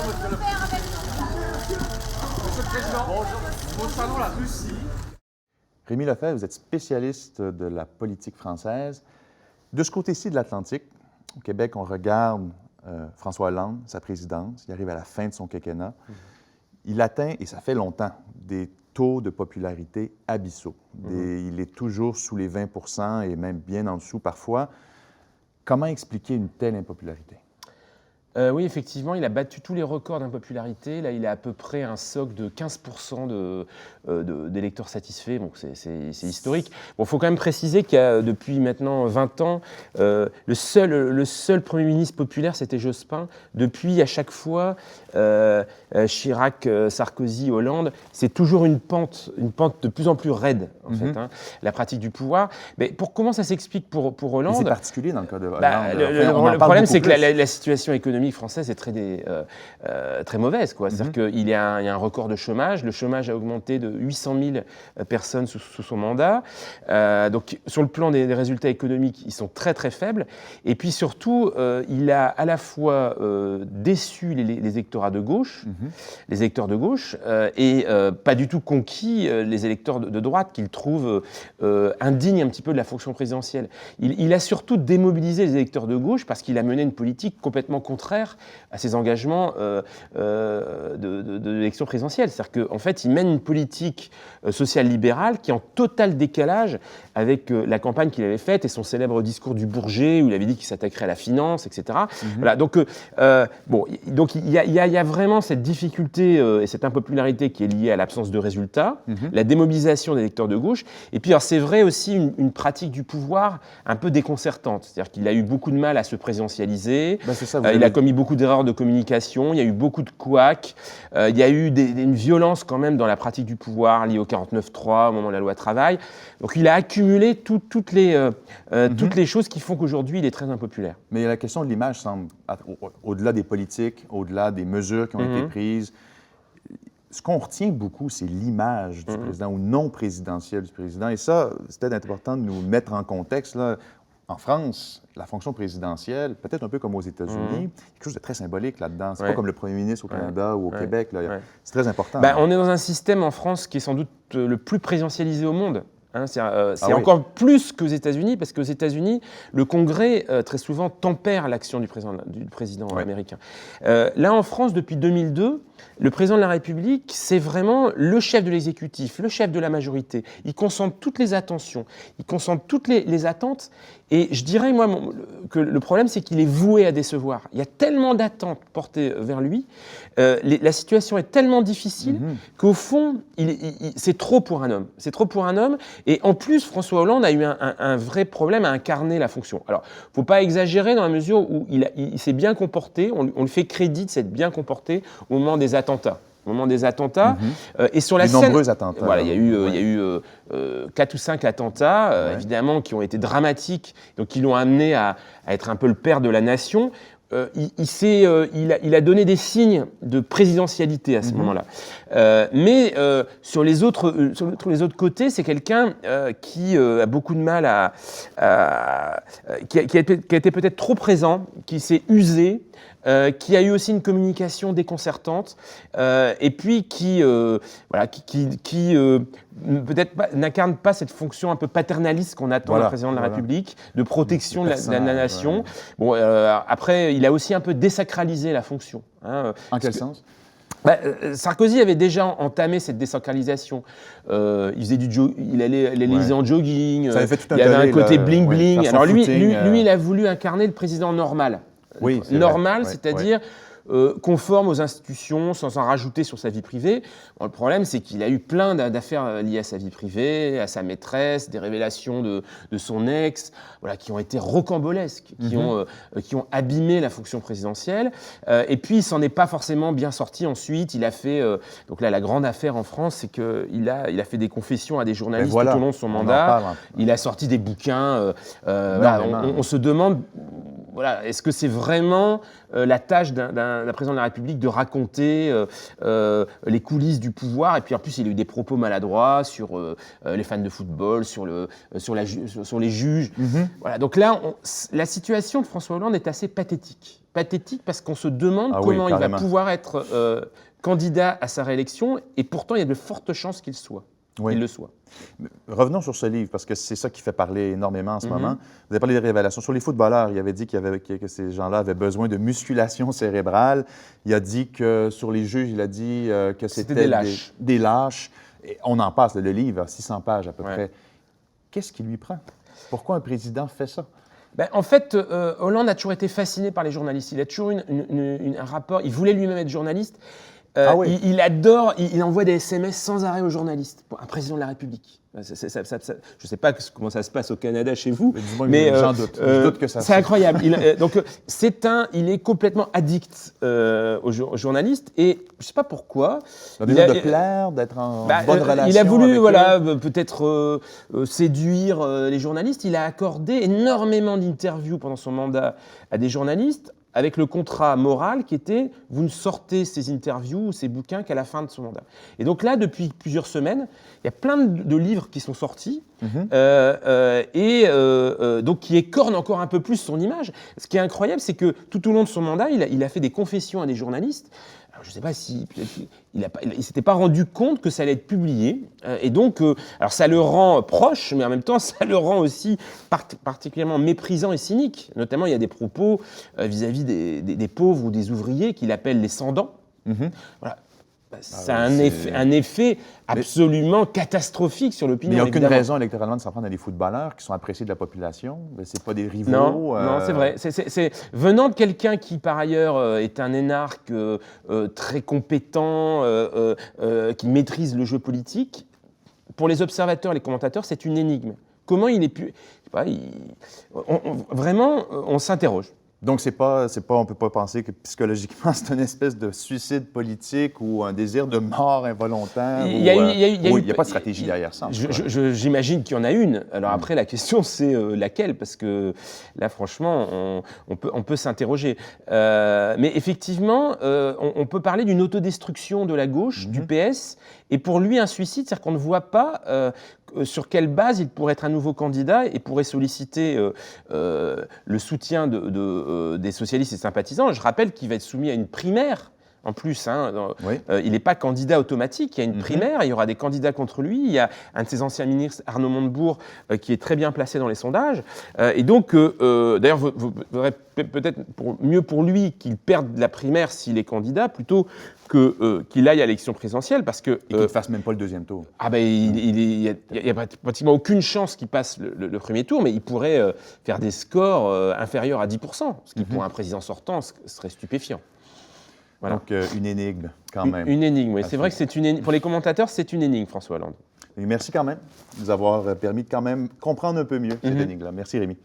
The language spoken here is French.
Monsieur le Président, concernant la Russie... Rémi Lefebvre, vous êtes spécialiste de la politique française. De ce côté-ci de l'Atlantique, au Québec, on regarde François Hollande, sa présidence. Il arrive à la fin de son quinquennat. Il atteint, et ça fait longtemps, des taux de popularité abyssaux. Il est toujours sous les 20 % et même bien en dessous parfois. Comment expliquer une telle impopularité? Oui, effectivement, il a battu tous les records d'impopularité. Là, il a à peu près un socle de 15% d'électeurs satisfaits. Donc, c'est historique. Bon, il faut quand même préciser qu'il y a depuis maintenant 20 ans, le seul Premier ministre populaire, c'était Jospin. Depuis, à chaque fois, Chirac, Sarkozy, Hollande, c'est toujours une pente de plus en plus raide, en fait, hein, la pratique du pouvoir. Mais comment ça s'explique pour Hollande? C'est particulier dans le cas de Hollande. Le problème, c'est que la situation économique française est très mauvaise, quoi. C'est-à-dire qu'il y a un record de chômage. Le chômage a augmenté de 800 000 personnes sous son mandat. Donc, sur le plan des résultats économiques, ils sont très, très faibles. Et puis, surtout, il a à la fois déçu les électorats de gauche, les électeurs de gauche, et pas du tout conquis les électeurs de droite qu'il trouve indignes un petit peu de la fonction présidentielle. Il a surtout démobilisé les électeurs de gauche parce qu'il a mené une politique complètement contraire à ses engagements de l'élection présidentielle. C'est-à-dire qu'en fait, il mène une politique sociale libérale qui est en total décalage avec la campagne qu'il avait faite et son célèbre discours du Bourget où il avait dit qu'il s'attaquerait à la finance, etc. Voilà, donc il y a vraiment cette difficulté et cette impopularité qui est liée à l'absence de résultats, la démobilisation des électeurs de gauche, et puis c'est vrai aussi une pratique du pouvoir un peu déconcertante. C'est-à-dire qu'il a eu beaucoup de mal à se présidentialiser, il a commis beaucoup d'erreurs de communication, il y a eu beaucoup de couacs, il y a eu une violence quand même dans la pratique du pouvoir liée au 49.3 au moment de la loi travail. Donc il a accumulé toutes les choses qui font qu'aujourd'hui il est très impopulaire. Mais la question de l'image semble, au-delà des politiques, au-delà des mesures qui ont été prises, ce qu'on retient beaucoup, c'est l'image du président ou non présidentielle du président. Et ça, c'est peut-être important de nous mettre en contexte, là. En France, la fonction présidentielle, peut-être un peu comme aux États-Unis, quelque chose de très symbolique là-dedans. C'est pas comme le premier ministre au Canada ou au Québec. Là. C'est très important. On est dans un système en France qui est sans doute le plus présidentialisé au monde. C'est encore plus qu'aux États-Unis, parce qu'aux États-Unis, le Congrès, très souvent, tempère l'action du président américain. Là, en France, depuis 2002, le président de la République, c'est vraiment le chef de l'exécutif, le chef de la majorité. Il concentre toutes les attentions, il concentre toutes les attentes. Et je dirais, moi, que le problème, c'est qu'il est voué à décevoir. Il y a tellement d'attentes portées vers lui, la situation est tellement difficile qu'au fond, c'est trop pour un homme. C'est trop pour un homme. Et en plus, François Hollande a eu un vrai problème à incarner la fonction. Alors, il ne faut pas exagérer dans la mesure où il s'est bien comporté, on lui fait crédit de s'être bien comporté au moment des attentats. Au moment des attentats, et sur la scène, nombreux attentats. Voilà, il y a eu 4 ou 5 attentats, évidemment, qui ont été dramatiques, donc qui l'ont amené à être un peu le père de la nation. Il a donné des signes de présidentialité à ce moment-là. Mais sur les autres côtés, c'est quelqu'un qui a beaucoup de mal qui a été peut-être trop présent, qui s'est usé, qui a eu aussi une communication déconcertante, et puis qui peut-être n'incarne pas cette fonction un peu paternaliste qu'on attend d'un président de la République, de protection de la nation. Bon, après, il a aussi un peu désacralisé la fonction. En quel sens? Sarkozy avait déjà entamé cette désacralisation. Il allait à l'Élysée en jogging, il y avait un côté bling-bling. Alors lui, il a voulu incarner le président normal. Normal, c'est-à-dire conforme aux institutions, sans en rajouter sur sa vie privée. Bon, le problème, c'est qu'il a eu plein d'affaires liées à sa vie privée, à sa maîtresse, des révélations de son ex, qui ont été rocambolesques, qui ont abîmé la fonction présidentielle. Et puis, il s'en est pas forcément bien sorti ensuite. Il a fait, donc là, la grande affaire en France, c'est qu'il a fait des confessions à des journalistes tout au long de son mandat. Il a sorti des bouquins. On se demande voilà, est-ce que c'est vraiment la tâche d'un président de la République de raconter les coulisses du pouvoir? Et puis en plus, il a eu des propos maladroits sur les fans de football, sur les juges. Voilà, donc là, la situation de François Hollande est assez pathétique. Pathétique parce qu'on se demande comment il va pouvoir être candidat à sa réélection, et pourtant il y a de fortes chances qu'il le soit. Revenons sur ce livre, parce que c'est ça qui fait parler énormément en ce moment. Vous avez parlé des révélations. Sur les footballeurs, il avait dit que ces gens-là avaient besoin de musculation cérébrale. Il a dit que sur les juges, il a dit que c'était des lâches. Et on en passe, le livre a 600 pages à peu près. Qu'est-ce qui lui prend? Pourquoi un président fait ça? Ben, en fait, Hollande a toujours été fasciné par les journalistes. Il a toujours un rapport. Il voulait lui-même être journaliste. Il adore, il envoie des SMS sans arrêt aux journalistes, un président de la République. Je ne sais pas comment ça se passe au Canada chez vous, mais j'en doute. Je doute que ça. C'est incroyable. Il est complètement addict aux journalistes, et je ne sais pas pourquoi. Il a de plaire, d'être en bonne relation. Il a voulu, peut-être séduire les journalistes. Il a accordé énormément d'interviews pendant son mandat à des journalistes, avec le contrat moral qui était « vous ne sortez ces interviews ou ces bouquins qu'à la fin de son mandat ». Et donc là, depuis plusieurs semaines, il y a plein de livres qui sont sortis donc qui écornent encore un peu plus son image. Ce qui est incroyable, c'est que tout au long de son mandat, il a fait des confessions à des journalistes. Alors, je ne sais pas si il ne s'était pas rendu compte que ça allait être publié. Et donc, alors ça le rend proche, mais en même temps, ça le rend aussi particulièrement méprisant et cynique. Notamment, il y a des propos vis-à-vis des pauvres ou des ouvriers qu'il appelle les sans-dents. Voilà. Ça a un effet absolument catastrophique sur l'opinion. Mais il n'y a aucune raison électoralement de s'en prendre à des footballeurs qui sont appréciés de la population. Ce pas des rivaux. Non, c'est vrai. C'est venant de quelqu'un qui, par ailleurs, est un énarque très compétent, qui maîtrise le jeu politique. Pour les observateurs, les commentateurs, c'est une énigme. Comment il est pu... Vraiment, on s'interroge. Donc, on ne peut pas penser que psychologiquement, c'est une espèce de suicide politique ou un désir de mort involontaire. Il n'y a pas de stratégie derrière ça. J'imagine qu'il y en a une. Alors après, la question, c'est laquelle? Parce que là, franchement, on peut s'interroger. Mais effectivement, on peut parler d'une autodestruction de la gauche, du PS, et pour lui, un suicide, c'est-à-dire qu'on ne voit pas sur quelle base il pourrait être un nouveau candidat et pourrait solliciter le soutien des socialistes et sympathisants. Je rappelle qu'il va être soumis à une primaire. En plus, il n'est pas candidat automatique, il y a une primaire, il y aura des candidats contre lui, il y a un de ses anciens ministres, Arnaud Montebourg, qui est très bien placé dans les sondages. Et donc, d'ailleurs, vous verrez peut-être mieux pour lui qu'il perde la primaire s'il est candidat, plutôt qu'il aille à l'élection présidentielle, parce que... Et qu'il ne fasse même pas le deuxième tour. Il n'y a pratiquement aucune chance qu'il passe le premier tour, mais il pourrait faire des scores inférieurs à 10%, ce qui, pour un président sortant, serait stupéfiant. Voilà. Donc, une énigme, quand même. Une énigme, oui. C'est vrai que pour les commentateurs, c'est une énigme, François Hollande. Et merci quand même de nous avoir permis de quand même comprendre un peu mieux cette énigme-là. Merci, Rémi.